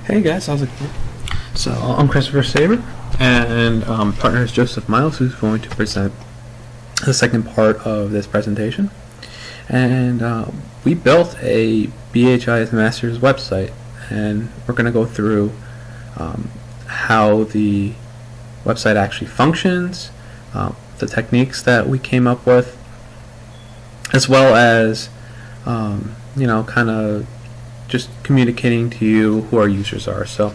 Hey guys, how's it going? So I'm Christopher Saber, and partner is Joseph Miles, who's going to present the second part of this presentation. And we built a BHIS Masters website, and we're going to go through how the website actually functions, the techniques that we came up with, as well as kind of just communicating to you who our users are. So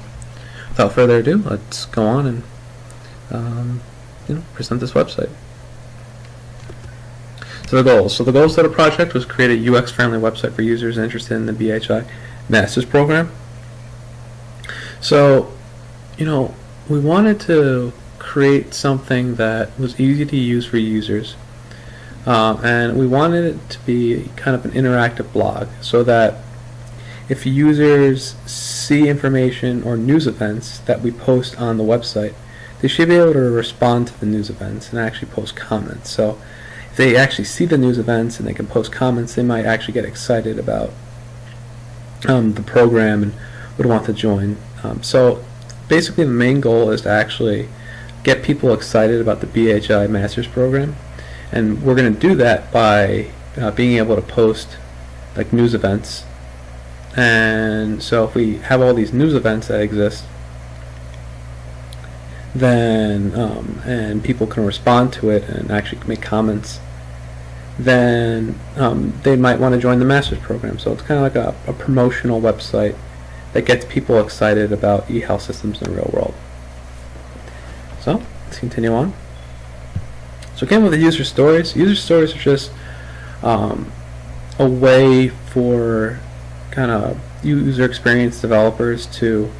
without further ado, let's go on and present this website. So the goals of the project was create a UX-friendly website for users interested in the BHI Master's program. So, we wanted to create something that was easy to use for users, and we wanted it to be kind of an interactive blog, so that if users see information or news events that we post on the website, they should be able to respond to the news events and actually post comments. So if they actually see the news events and they can post comments, they might actually get excited about the program and would want to join. So basically the main goal is to actually get people excited about the BHI Master's program, and we're going to do that by being able to post like news events. And so if we have all these news events that exist, then and people can respond to it and actually make comments, then they might want to join the Master's program. So it's kind of like a promotional website that gets people excited about e-health systems in the real world. So let's continue on. So again, with the user stories are just a way for kind of user experience developers to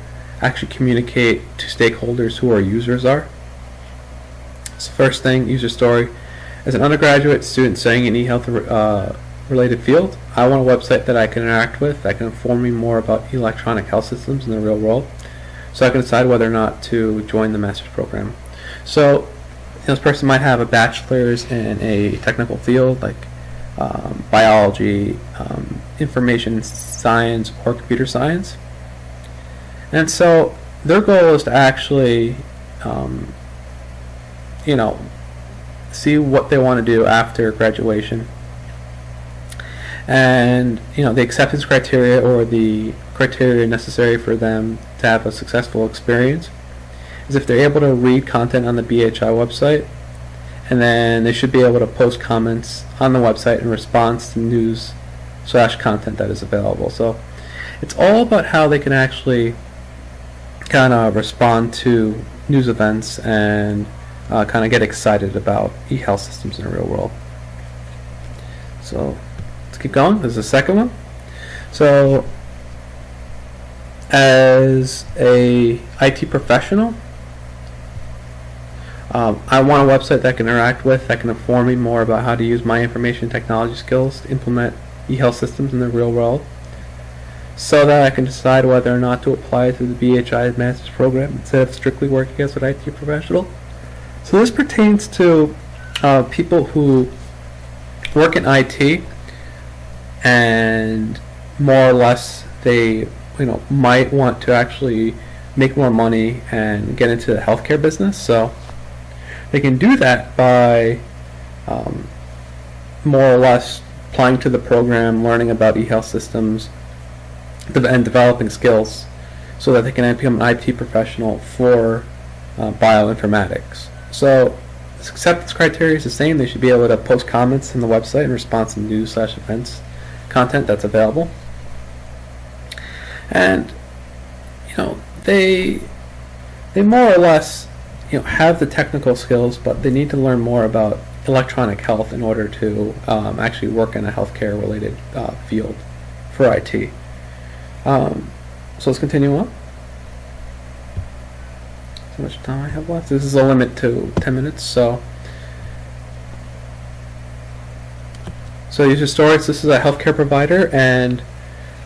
actually communicate to stakeholders who our users are. So first thing, user story. As an undergraduate student studying an e-health related field, I want a website that I can interact with, that can inform me more about electronic health systems in the real world, so I can decide whether or not to join the master's program. So this person might have a bachelor's in a technical field like biology, information science, or computer science, and so their goal is to actually see what they want to do after graduation. And the acceptance criteria, or the criteria necessary for them to have a successful experience, is if they're able to read content on the BHI website, and then they should be able to post comments on the website in response to news/content that is available. So it's all about how they can actually kind of respond to news events and kind of get excited about e-health systems in the real world. So let's keep going. This is the second one. So as a IT professional, I want a website that I can interact with, that can inform me more about how to use my information technology skills to implement e-health systems in the real world, so that I can decide whether or not to apply to the BHI Master's program instead of strictly working as an IT professional. So this pertains to people who work in IT, and more or less they might want to actually make more money and get into the healthcare business. So they can do that by more or less applying to the program, learning about e-health systems, and developing skills so that they can become an IT professional for bioinformatics. So the acceptance criteria is the same. They should be able to post comments on the website in response to news/events content that's available. And they more or less have the technical skills, but they need to learn more about electronic health in order to actually work in a healthcare related field for IT. So let's continue on. How much time I have left? This is a limit to 10 minutes. So user stories. This is a healthcare provider, and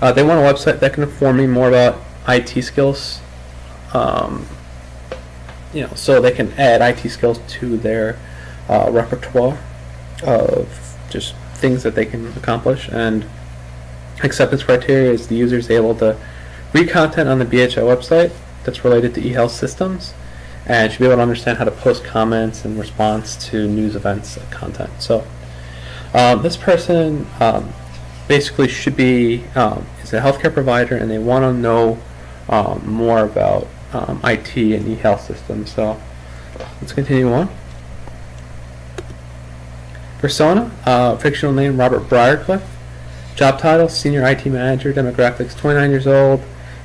they want a website that can inform me more about IT skills. So they can add IT skills to their repertoire of just things that they can accomplish. And acceptance criteria is the user is able to read content on the BHI website that's related to eHealth systems, and should be able to understand how to post comments in response to news events content. So this person basically should be is a healthcare provider, and they want to know more about IT and eHealth systems. So let's continue on. Persona, fictional name Robert Briarcliff. Job title, Senior IT Manager. Demographics, 29 years old.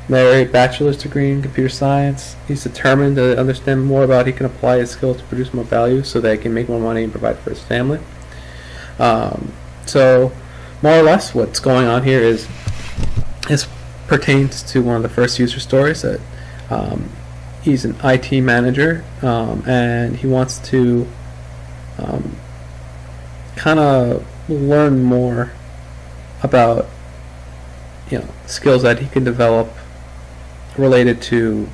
Married, bachelor's degree in computer science. He's determined to understand more about how he can apply his skills to produce more value so that he can make more money and provide for his family. So more or less what's going on here is this pertains to one of the first user stories that he's an IT manager, and he wants to kind of learn more about skills that he can develop related to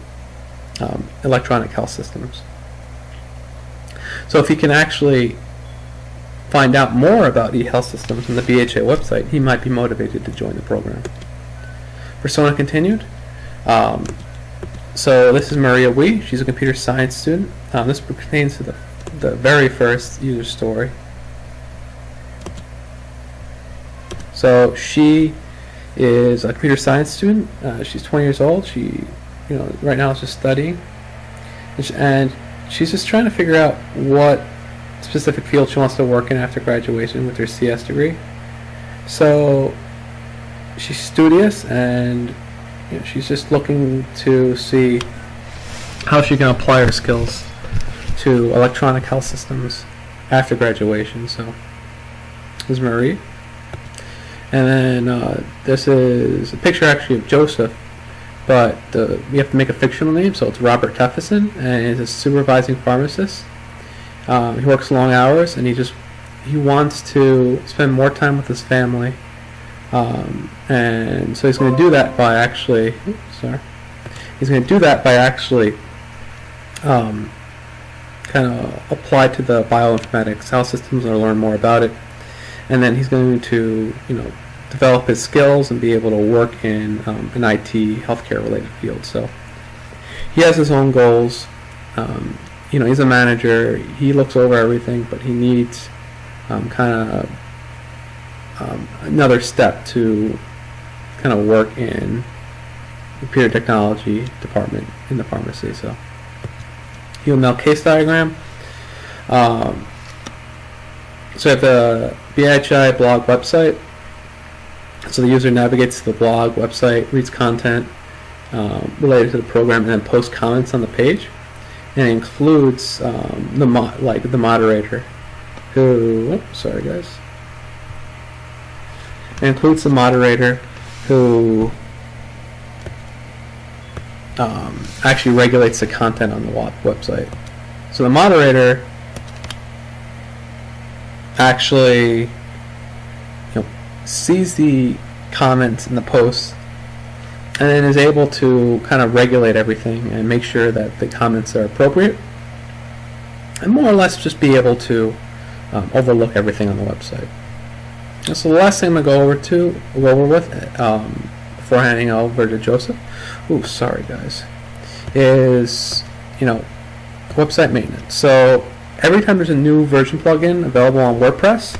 electronic health systems. So if he can actually find out more about eHealth systems on the BHA website, he might be motivated to join the program. Persona continued. So this is Maria Wee. She's a computer science student. This pertains to the very first user story. So she is a computer science student. She's 20 years old. She, right now is just studying, and she's just trying to figure out what specific field she wants to work in after graduation with her CS degree. So she's studious, and she's just looking to see how she can apply her skills to electronic health systems after graduation. So this is Marie. And then this is a picture actually of Joseph, but we have to make a fictional name, so it's Robert Teffison, and he's a supervising pharmacist. He works long hours, and he wants to spend more time with his family, and so he's going to do that by actually kind of apply to the bioinformatics health systems or learn more about it. And then he's going to, develop his skills and be able to work in an IT healthcare related field. So he has his own goals. He's a manager. He looks over everything, but he needs another step to kind of work in the computer technology department in the pharmacy. So UML case diagram. So we have the BHI blog website. So the user navigates to the blog website, reads content related to the program, and then posts comments on the page. And it includes the moderator, who. Sorry, guys. It includes the moderator who actually regulates the content on the website. So the moderator actually sees the comments in the posts and then is able to kind of regulate everything and make sure that the comments are appropriate and more or less just be able to overlook everything on the website. And so the last thing I'm going to go over with before handing over to Joseph, sorry guys, is website maintenance. So every time there's a new version plugin available on WordPress,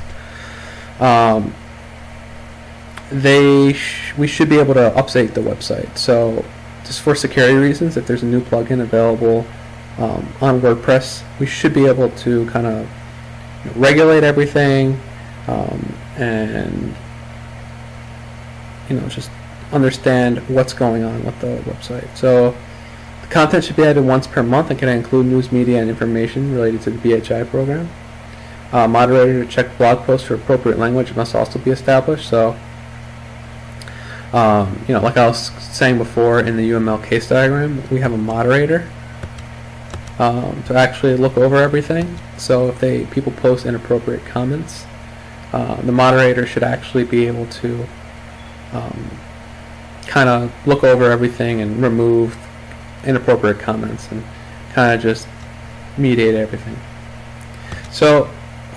we should be able to update the website. So just for security reasons, if there's a new plugin available on WordPress, we should be able to kind of regulate everything and just understand what's going on with the website. So the content should be added once per month and can include news, media, and information related to the BHI program. Moderator to check blog posts for appropriate language must also be established. So like I was saying before in the UML case diagram, we have a moderator to actually look over everything. So if people post inappropriate comments, the moderator should actually be able to kind of look over everything and remove inappropriate comments and kind of just mediate everything. So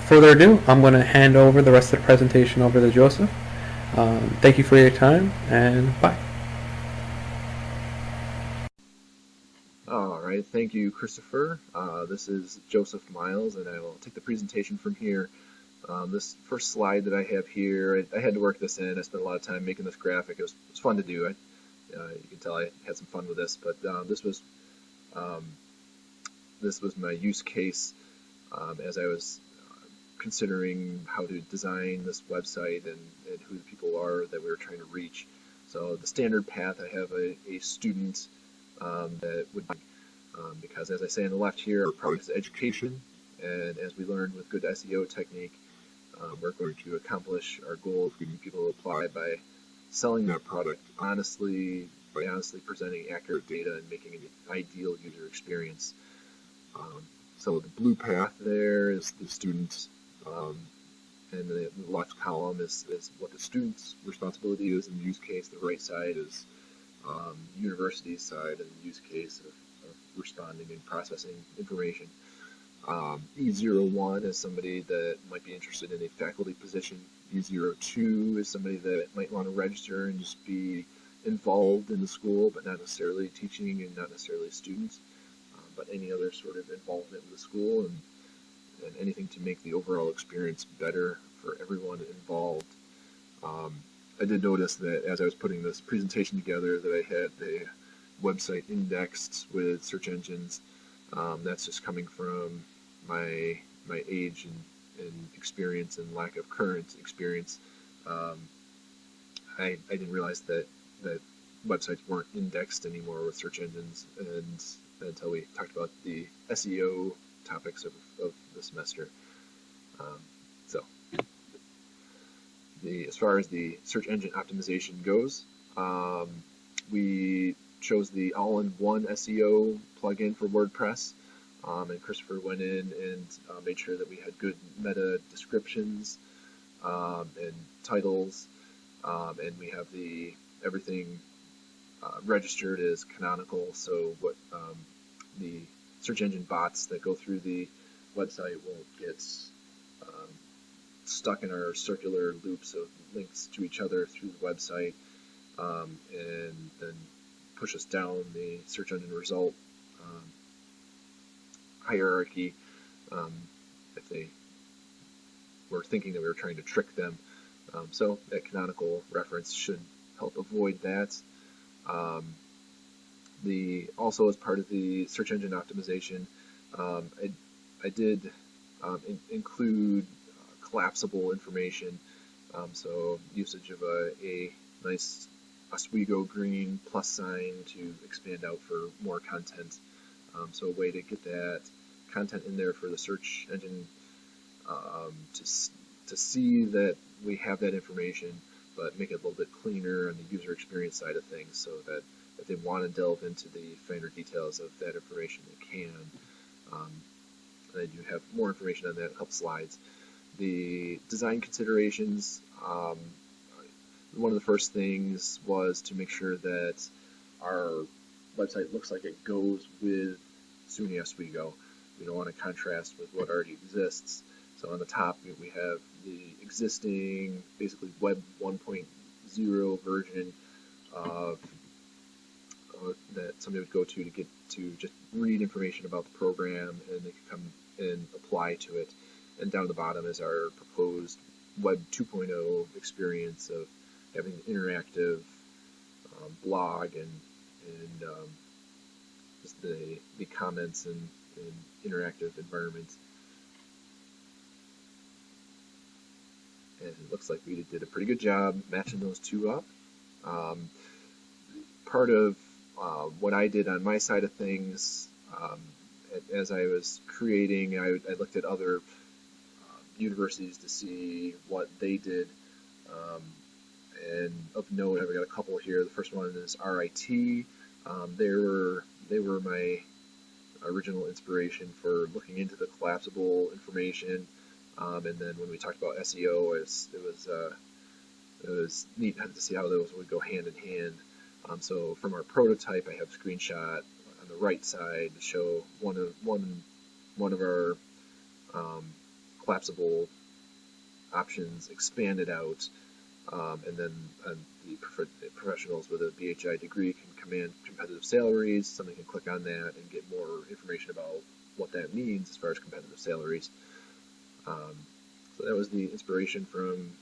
further ado, I'm going to hand over the rest of the presentation over to Joseph. Thank you for your time, and bye. All right, thank you, Christopher. This is Joseph Miles, and I will take the presentation from here. This first slide that I have here, I had to work this in. I spent a lot of time making this graphic. It was fun to do. You can tell I had some fun with this, but um, this was my use case as I was considering how to design this website and who the people are that we were trying to reach. So the standard path, I have a student that would be, because as I say on the left here, our product is education, and as we learned with good SEO technique, we're going to accomplish our goal of getting people to apply by selling that product honestly, by honestly presenting accurate data and making an ideal user experience. So the blue path there is the student, and the left column is what the student's responsibility is in the use case. The right side is university's side and the use case of responding and processing information. E01 is somebody that might be interested in a faculty position. E02 is somebody that might want to register and just be involved in the school, but not necessarily teaching and not necessarily students, but any other sort of involvement in the school and anything to make the overall experience better for everyone involved. I did notice that as I was putting this presentation together that I had the website indexed with search engines. That's just coming from my age and experience and lack of current experience. I didn't realize that websites weren't indexed anymore with search engines, and until we talked about the SEO topics of the semester. So as far as the search engine optimization goes, we chose the all-in-one SEO plugin for WordPress, and Christopher went in and made sure that we had good meta descriptions and titles, and we have everything registered as canonical, so what the search engine bots that go through the website won't get stuck in our circular loops of links to each other through the website, and then push us down the search engine result hierarchy if they were thinking that we were trying to trick them. So that canonical reference should help avoid that. Also as part of the search engine optimization, I did include collapsible information, so usage of a nice Oswego green plus sign to expand out for more content. So a way to get that content in there for the search engine to see that we have that information, but make it a little bit cleaner on the user experience side of things, so that if they want to delve into the finer details of that information, they can. And I do have more information on that in a couple slides. The design considerations, one of the first things was to make sure that our website looks like it goes with SUNY Oswego. We don't want to contrast with what already exists. So on the top, we have the existing, basically Web 1.0 version of that somebody would go to get to just read information about the program, and they could come and apply to it. And down at the bottom is our proposed Web 2.0 experience of having an interactive blog and just the comments and interactive environment. And it looks like we did a pretty good job matching those two up. Part of what I did on my side of things, as I was creating, I looked at other universities to see what they did. And of note, I've got a couple here. The first one is RIT. They were my original inspiration for looking into the collapsible information. And then when we talked about SEO, it was neat to see how those would go hand in hand. So from our prototype, I have a screenshot on the right side to show one of our collapsible options expanded out, and then the professionals with a BHI degree can command competitive salaries. Somebody can click on that and get more information about what that means as far as competitive salaries. So that was the inspiration from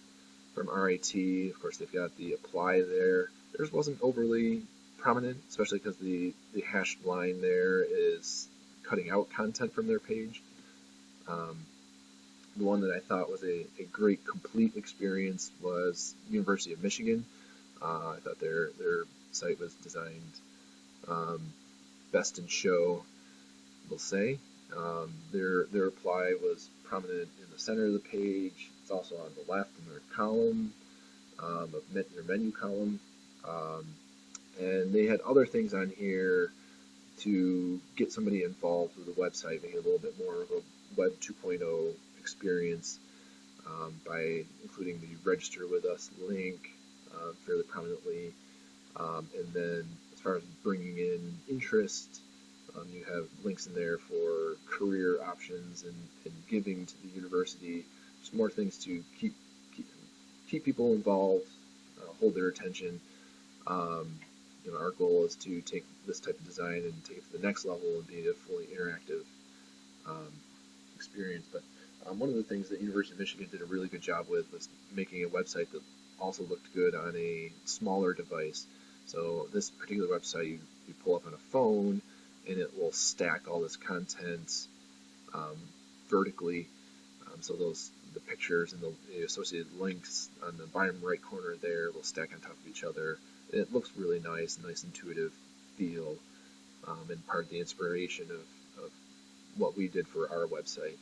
RIT. Of course, they've got the apply there. Theirs wasn't overly prominent, especially because the hashed line there is cutting out content from their page. The one that I thought was a great complete experience was University of Michigan. I thought their site was designed best in show, we'll say. Their apply was prominent in the center of the page. It's also on the left in their column, their menu column. And they had other things on here to get somebody involved with the website, making it a little bit more of a Web 2.0 experience by including the register with us link fairly prominently. And then as far as bringing in interest, you have links in there for career options and giving to the university. Just more things to keep people involved, hold their attention. Our goal is to take this type of design and take it to the next level and be a fully interactive experience. But one of the things that University of Michigan did a really good job with was making a website that also looked good on a smaller device. So this particular website you pull up on a phone, and it will stack all this content vertically. So the pictures and the associated links on the bottom right corner there will stack on top of each other. And it looks really nice intuitive feel, and part of the inspiration of what we did for our website.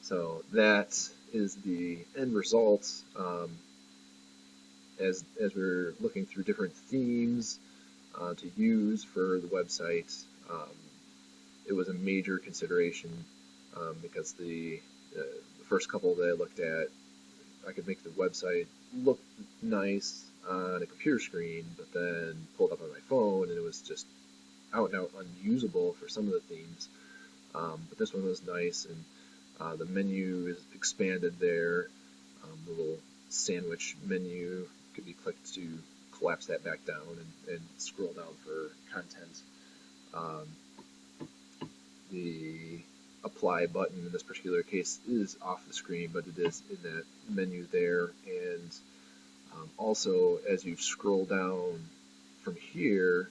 So that is the end result. As we're looking through different themes to use for the website, it was a major consideration because the first couple that I looked at, I could make the website look nice on a computer screen, but then pulled up on my phone and it was just out and out unusable for some of the themes. But this one was nice, and the menu is expanded there. The little sandwich menu could be clicked to collapse that back down and scroll down for content. The apply button in this particular case is off the screen, but it is in that menu there. And also, as you scroll down from here,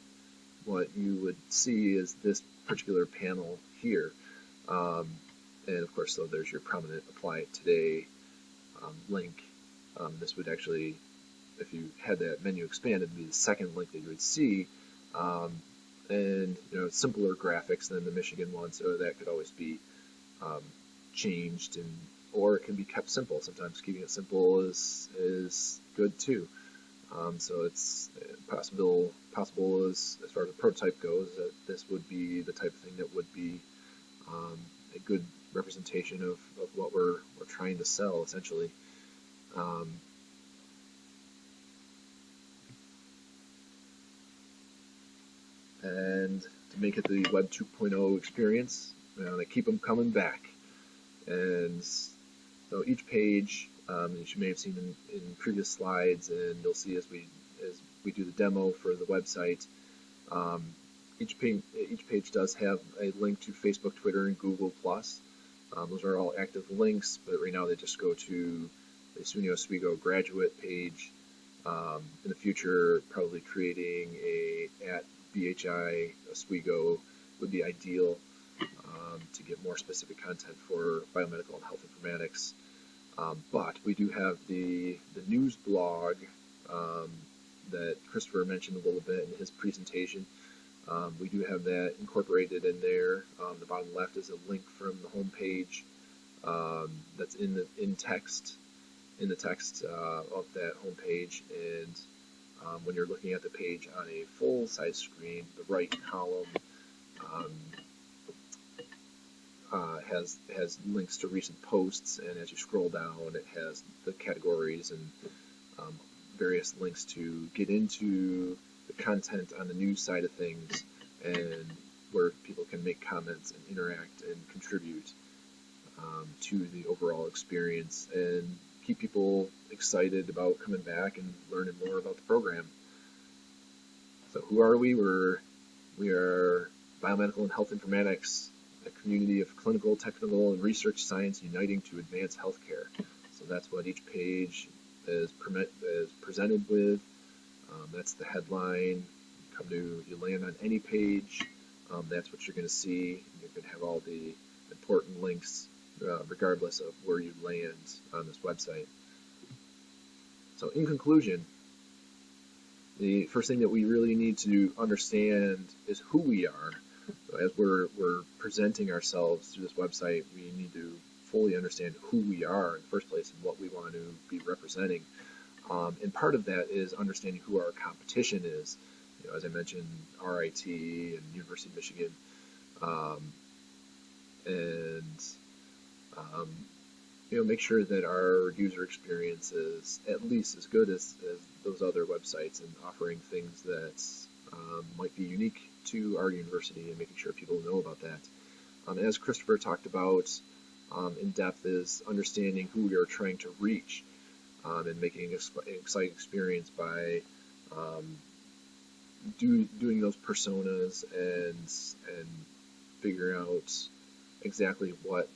what you would see is this particular panel here. And of course, so there's your prominent apply it today link. This would actually, if you had that menu expanded, be the second link that you would see. And simpler graphics than the Michigan one, so that could always be changed, or it can be kept simple. Sometimes keeping it simple is good too. So it's possible as far as the prototype goes, that this would be the type of thing that would be a good representation of what we're trying to sell, essentially. And to make it the Web 2.0 experience, they keep them coming back. And so each page, as you may have seen in previous slides, and you'll see as we do the demo for the website, each page does have a link to Facebook, Twitter, and Google+. Those are all active links, but right now they just go to the SUNY Oswego graduate page. In the future, probably creating a @BHI Oswego would be ideal to get more specific content for biomedical and health informatics. But we do have the news blog that Christopher mentioned a little bit in his presentation. We do have that incorporated in there. The bottom left is a link from the home page that's in the text of that home page. And when you're looking at the page on a full-size screen, the right column has links to recent posts, and as you scroll down, it has the categories and various links to get into the content on the news side of things, and where people can make comments and interact and contribute to the overall experience. And keep people excited about coming back and learning more about the program. So who are we? We are Biomedical and Health Informatics, a community of clinical, technical, and research science uniting to advance healthcare. So that's what each page is presented with. That's the headline. You land on any page. That's what you're going to see. You're going to have all the important links, regardless of where you land on this website. So in conclusion, the first thing that we really need to understand is who we are. So as we're presenting ourselves through this website, we need to fully understand who we are in the first place and what we want to be representing. And part of that is understanding who our competition is. As I mentioned, RIT and University of Michigan, make sure that our user experience is at least as good as those other websites, and offering things that might be unique to our university, and making sure people know about that. As Christopher talked about in depth, is understanding who we are trying to reach, and making an exciting experience by doing those personas and figuring out exactly what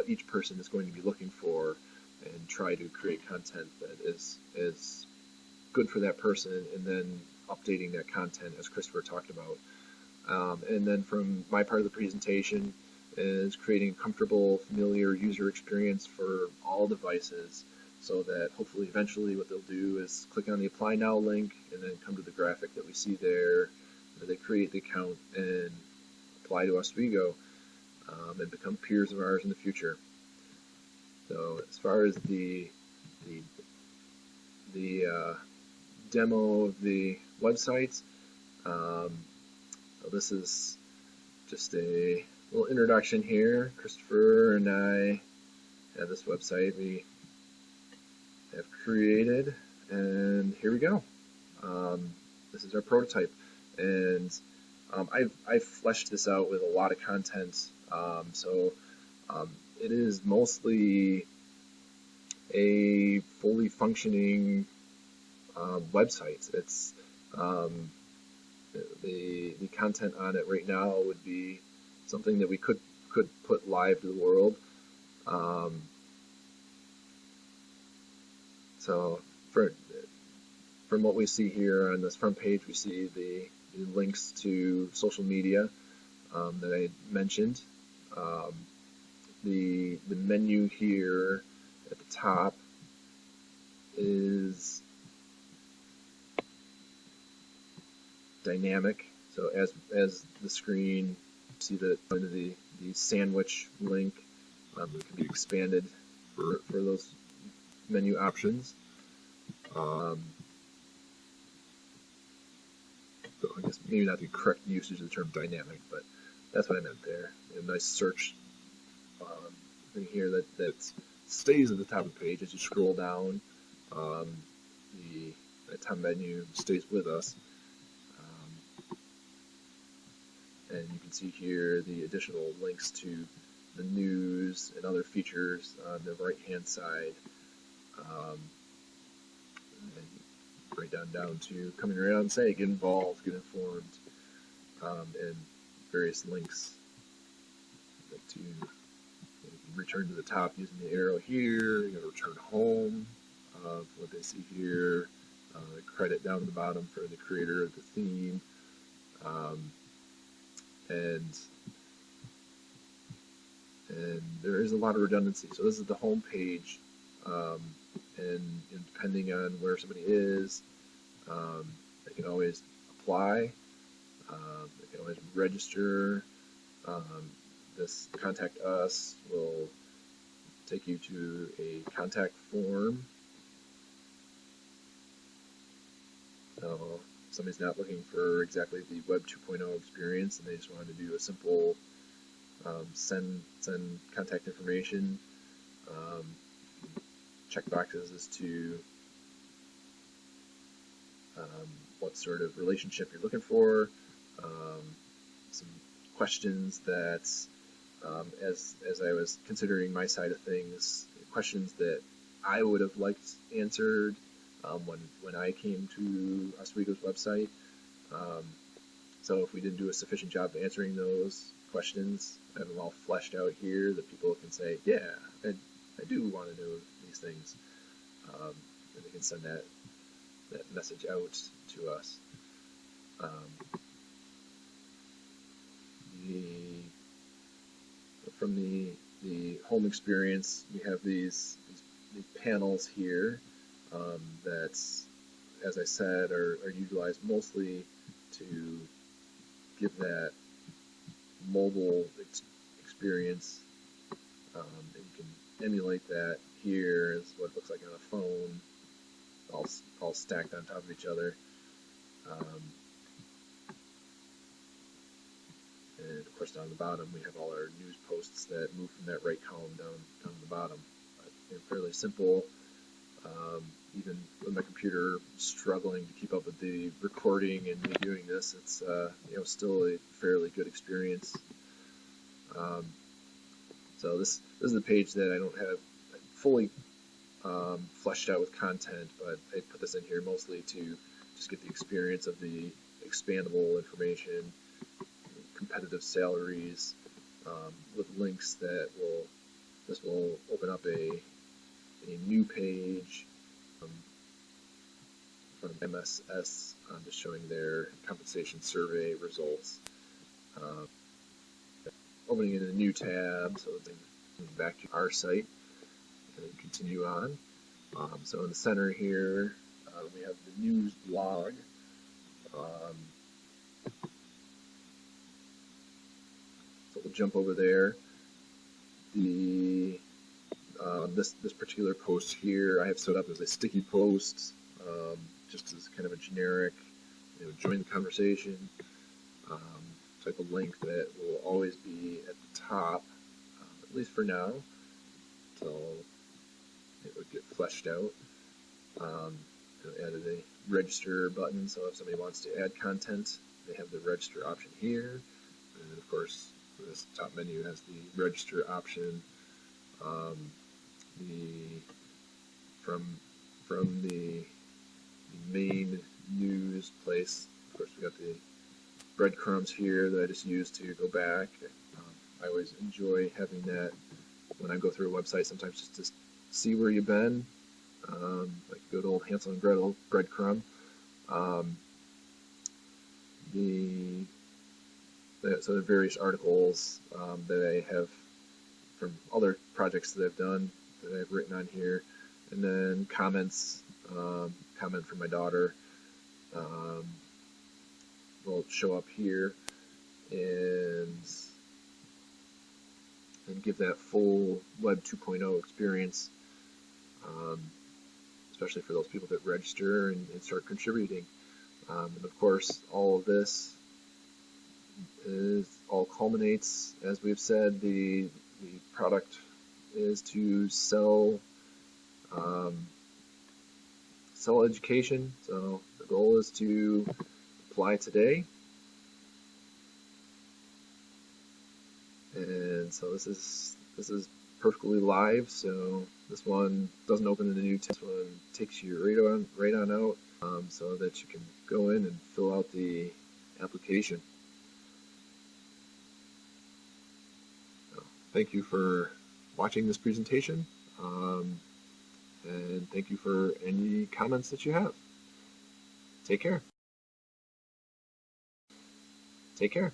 each person is going to be looking for, and try to create content that is good for that person, and then updating that content as Christopher talked about. And then from my part of the presentation is creating a comfortable, familiar user experience for all devices, so that hopefully eventually what they'll do is click on the Apply Now link and then come to the graphic that we see there, where they create the account and apply to Oswego, and become peers of ours in the future. So as far as the demo of the website, so this is just a little introduction here. Christopher and I have this website we have created, and here we go. This is our prototype, and I've fleshed this out with a lot of content. It is mostly a fully functioning website. It's the content on it right now would be something that we could put live to the world. So from what we see here on this front page, we see the links to social media that I mentioned. The menu here at the top is dynamic. So as the screen, see the sandwich link, it can be expanded for those menu options. So I guess maybe not the correct usage of the term dynamic, but that's what I meant there. A nice search thing here that stays at the top of the page as you scroll down. The top menu stays with us. And you can see here the additional links to the news and other features on the right-hand side. And right down to coming around and say, get involved, get informed, and various links to return to the top using the arrow here. You're going to return home, what they see here, credit down at the bottom for the creator of the theme, and there is a lot of redundancy. So this is the home page, and depending on where somebody is, they can always apply, they can always register. This Contact Us will take you to a contact form. So somebody's not looking for exactly the Web 2.0 experience, and they just want to do a simple send contact information, check boxes as to what sort of relationship you're looking for, some questions that, as I was considering my side of things, questions that I would have liked answered when I came to Oswego's website. So if we didn't do a sufficient job of answering those questions, have them all fleshed out here that people can say, yeah, I do want to know these things. And they can send that message out to us. From the home experience, we have these panels here that, as I said, are utilized mostly to give that mobile experience. And you can emulate that here as what it looks like on a phone, all stacked on top of each other. And of course, down the bottom, we have all our news posts that move from that right column down to the bottom. They're fairly simple. Even with my computer struggling to keep up with the recording and me doing this, it's still a fairly good experience. So this is the page that I don't have fully fleshed out with content, but I put this in here mostly to just get the experience of the expandable information, competitive salaries, with links that will open up a new page from MSS, just showing their compensation survey results. Opening in a new tab, so then back to our site and continue on. So in the center here, we have the news blog. So we'll jump over there. This particular post here I have set up as a sticky post, just as kind of a generic, join the conversation type of link that will always be at the top, at least for now, until it would get fleshed out. Added a register button, so if somebody wants to add content, they have the register option here. And then of course, this top menu has the register option. From the main news place, of course, we got the breadcrumbs here that I just use to go back. I always enjoy having that when I go through a website, sometimes just to see where you've been, like good old Hansel and Gretel breadcrumb. So the various articles that I have from other projects that I've done that I've written on here, and then comments, comment from my daughter will show up here and give that full Web 2.0 experience, especially for those people that register and start contributing. And of course, all of this all culminates, as we've said, the product is to sell education. So the goal is to apply today. And so this is perfectly live. So this one doesn't open in the new tab. This one takes you right on out, so that you can go in and fill out the application. So thank you for watching this presentation, and thank you for any comments that you have. Take care. Take care.